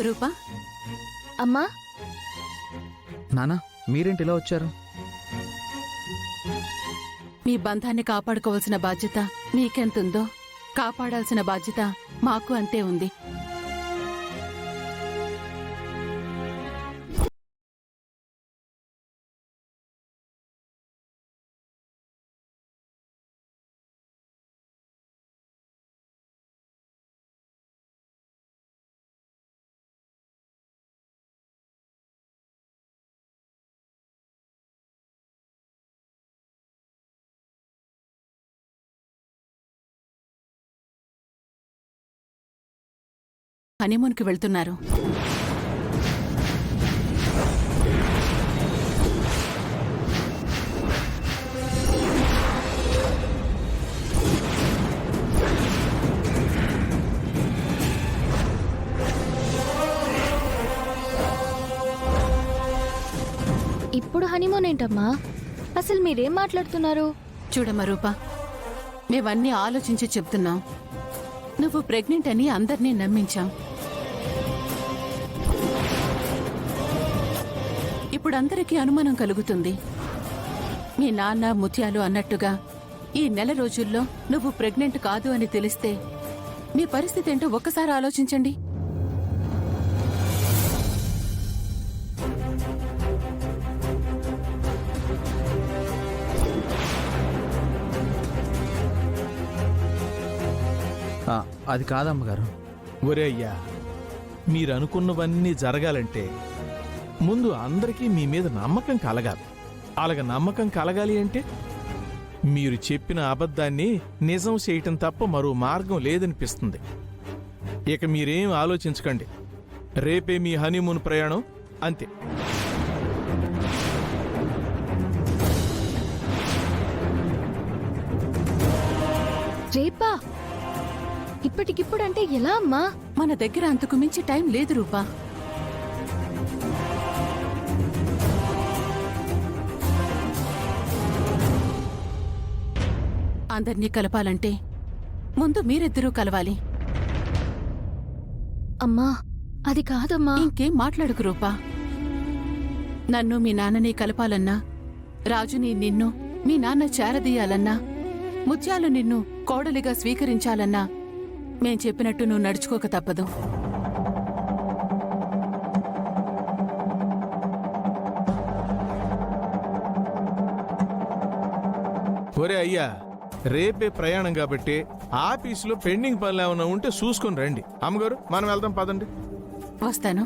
రూపా, అమ్మా, నానా మీరేంటి ఇలా వచ్చారు? మీ బంధాన్ని కాపాడుకోవాల్సిన బాధ్యత మీకెంతుందో కాపాడాల్సిన బాధ్యత మాకు అంతే ఉంది. హనీమూన్కి వెళ్తున్నారు. ఇప్పుడు హనీమూన్ ఏంటమ్మా? అసలు మీరేం మాట్లాడుతున్నారు? చూడమ్మా రూపా, మేవన్నీ ఆలోచించి చెప్తున్నాం. నువ్వు ప్రెగ్నెంట్ అని అందర్నీ నమ్మించాం. ఇప్పుడందరికీ అనుమానం కలుగుతుంది. మీ నాన్న ముత్యాలు అన్నట్టుగా ఈ నెల రోజుల్లో నువ్వు ప్రెగ్నెంట్ కాదు అని తెలిస్తే మీ పరిస్థితి ఏంటో ఒక్కసారి ఆలోచించండి. అది కాదమ్మగారు. ఒరే అయ్యా, మీరనుకున్నవన్నీ జరగాలంటే ముందు అందరికీ మీ మీద నమ్మకం కలగాలి. అలాగ నమ్మకం కలగాలి అంటే మీరు చెప్పిన అబద్ధాన్ని నిజం చేయటం తప్ప మరో మార్గం లేదనిపిస్తుంది. ఇక మీరేం ఆలోచించకండి. రేపే మీ హనీమూన్ ప్రయాణం, అంతే. రేపా? ఇప్పటికిప్పుడంటే ఎలా అమ్మా? మన దగ్గర అంతకు మించి టైం లేదు రూపా. అందర్నీ కలపాలంటే ముందు మీరిద్దరూ కలవాలి. అమ్మా, అది కాదమ్మా. ఇంకేం మాట్లాడుకు రూపా. నన్ను మీ నాన్నని కలపాలన్నా, రాజుని నిన్ను మీ నాన్న చేరదీయాలన్నా, ముత్యాలు నిన్ను కోడలిగా స్వీకరించాలన్నా మేం చెప్పినట్టు నువ్వు నడుచుకోక తప్పదు. ఒరే అయ్యా, రేపే ప్రయాణం కాబట్టి ఆఫీసులో పెండింగ్ పనులు ఏమైనా ఉంటే చూసుకొని రండి. అమ్మగారు, మనం వెళ్దాం పదండి. వస్తాను.